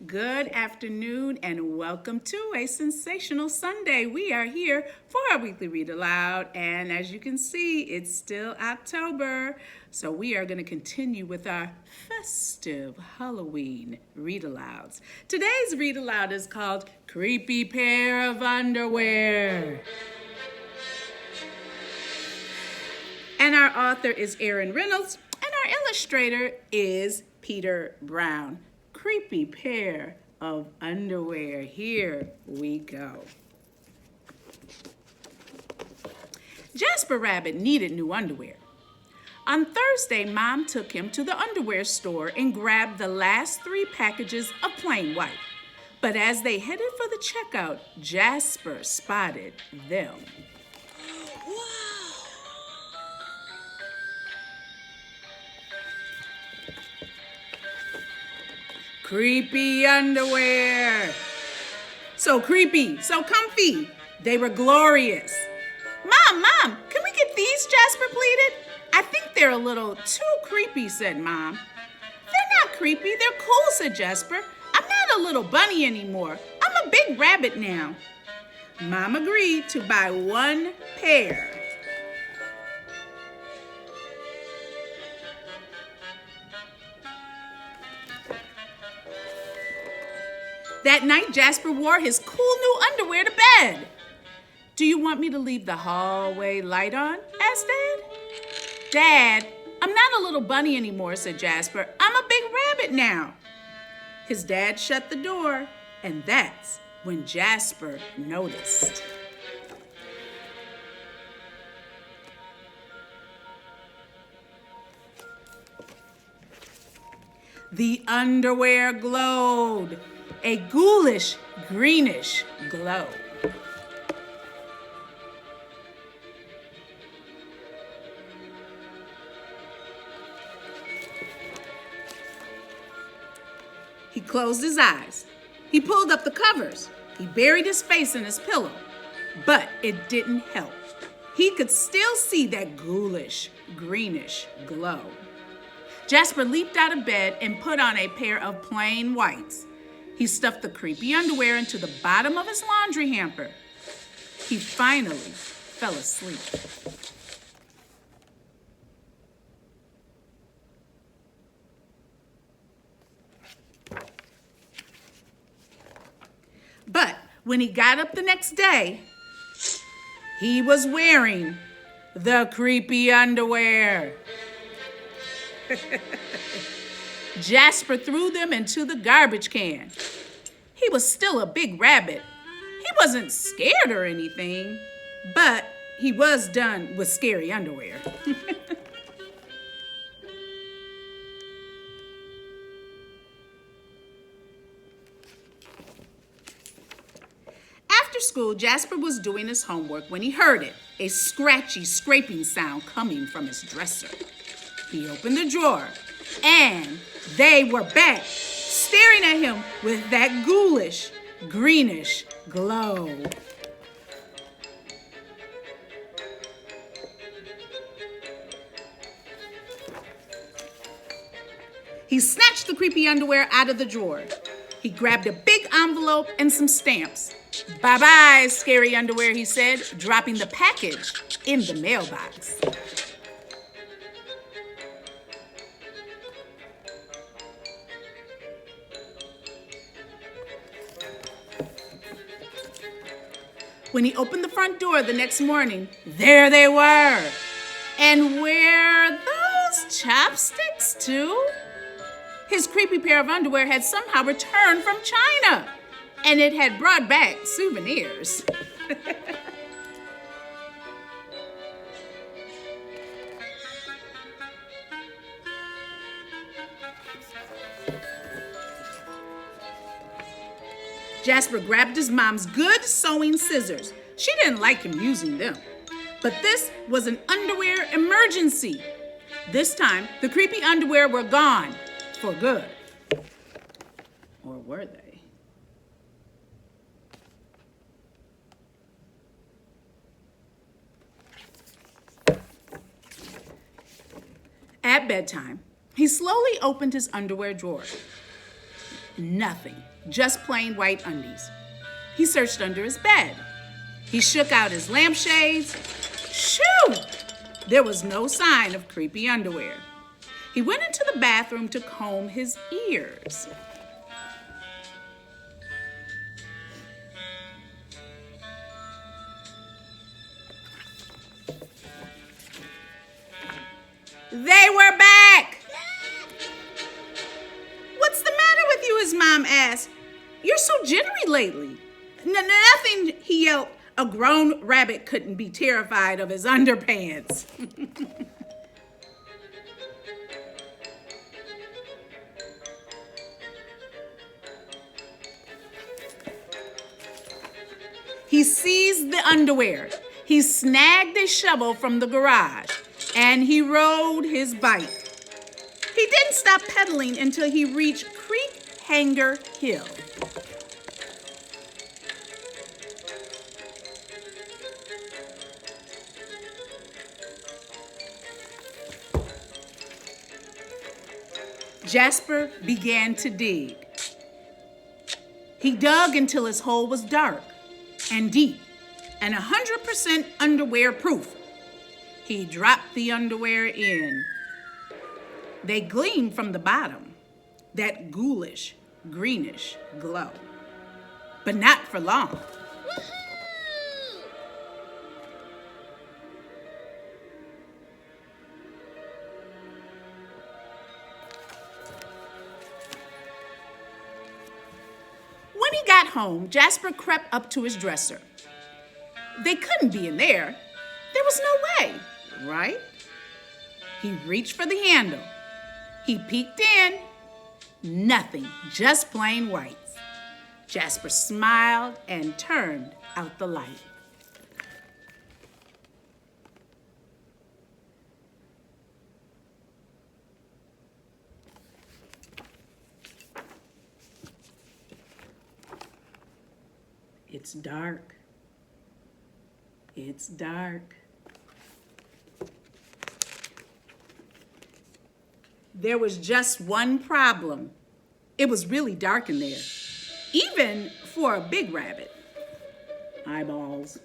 Good afternoon and welcome to a sensational Sunday. We are here for our weekly read aloud, and as you can see, it's still October. So we are going to continue with our festive Halloween read alouds. Today's read aloud is called Creepy Pair of Underwear. And our author is Reynolds, and our illustrator is Peter Brown. Creepy pair of underwear. Here we go. Jasper Rabbit needed new underwear. On Thursday, Mom took him to the underwear store and grabbed the last 3 packages of plain white. But as they headed for the checkout, Jasper spotted them. Creepy underwear. So creepy, so comfy. They were glorious. Mom, can we get these, Jasper pleaded. I think they're a little too creepy, said Mom. They're not creepy, they're cool, said Jasper. I'm not a little bunny anymore. I'm a big rabbit now. Mom agreed to buy 1 pair. That night, Jasper wore his cool new underwear to bed. Do you want me to leave the hallway light on? Asked Dad. Dad, I'm not a little bunny anymore, said Jasper. I'm a big rabbit now. His dad shut the door, and that's when Jasper noticed. The underwear glowed. A ghoulish, greenish glow. He closed his eyes. He pulled up the covers. He buried his face in his pillow. But it didn't help. He could still see that ghoulish, greenish glow. Jasper leaped out of bed and put on a pair of plain whites. He stuffed the creepy underwear into the bottom of his laundry hamper. He finally fell asleep. But when he got up the next day, he was wearing the creepy underwear. Jasper threw them into the garbage can. He was still a big rabbit. He wasn't scared or anything, but he was done with scary underwear. After school, Jasper was doing his homework when he heard it, a scratchy, scraping sound coming from his dresser. He opened the drawer, and they were back, staring at him with that ghoulish, greenish glow. He snatched the creepy underwear out of the drawer. He grabbed a big envelope and some stamps. Bye-bye, scary underwear, he said, dropping the package in the mailbox. When he opened the front door the next morning, there they were. And where those chopsticks too? His creepy pair of underwear had somehow returned from China, and it had brought back souvenirs. Jasper grabbed his mom's good sewing scissors. She didn't like him using them. But this was an underwear emergency. This time, the creepy underwear were gone for good. Or were they? At bedtime, he slowly opened his underwear drawer. Nothing, just plain white undies. He searched under his bed. He shook out his lampshades. Shoo! There was no sign of creepy underwear. He went into the bathroom to comb his ears. They were back! What's the matter with you? His mom asked. You're so jittery lately. Nothing, he yelped. A grown rabbit couldn't be terrified of his underpants. He seized the underwear. He snagged a shovel from the garage, and he rode his bike. He didn't stop pedaling until he reached Creek Hanger Hill. Jasper began to dig. He dug until his hole was dark and deep and 100% underwear proof. He dropped the underwear in. They gleamed from the bottom, that ghoulish, greenish glow. But not for long. When he got home, Jasper crept up to his dresser. They couldn't be in there. There was no way, right? He reached for the handle. He peeked in. Nothing, just plain whites. Jasper smiled and turned out the light. It's dark. It's dark. There was just one problem. It was really dark in there, even for a big rabbit. Eyeballs.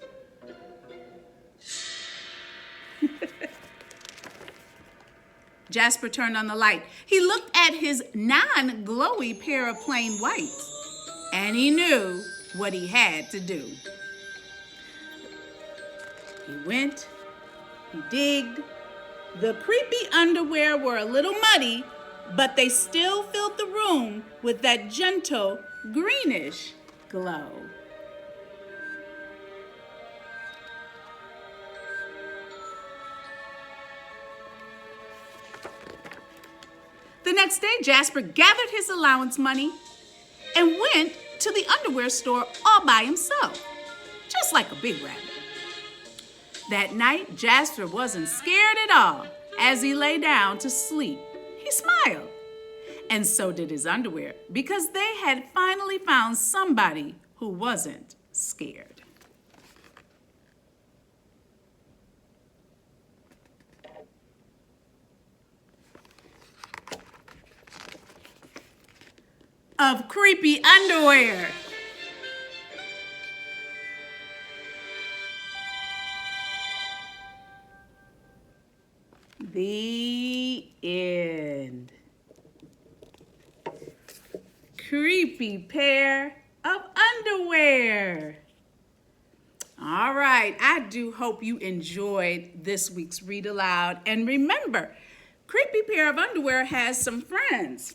Jasper turned on the light. He looked at his non-glowy pair of plain whites, and he knew what he had to do. He went, he digged. The creepy underwear were a little muddy, but they still filled the room with that gentle greenish glow. The next day, Jasper gathered his allowance money and went to the underwear store all by himself, just like a big rabbit. That night, Jasper wasn't scared at all. As he lay down to sleep, he smiled. And so did his underwear, because they had finally found somebody who wasn't scared. Of creepy underwear. The end. Creepy pair of underwear. All right, I do hope you enjoyed this week's Read Aloud. And remember, Creepy Pair of Underwear has some friends.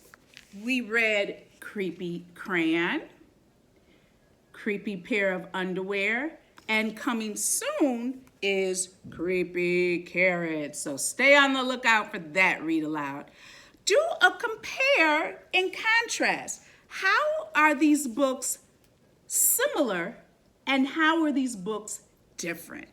We read Creepy Crayon, Creepy Pair of Underwear, and coming soon is Creepy Carrot. So stay on the lookout for that Read Aloud. Do a compare and contrast. How are these books similar and how are these books different?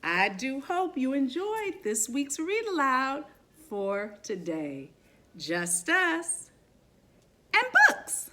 I do hope you enjoyed this week's Read Aloud for today. Just us and books.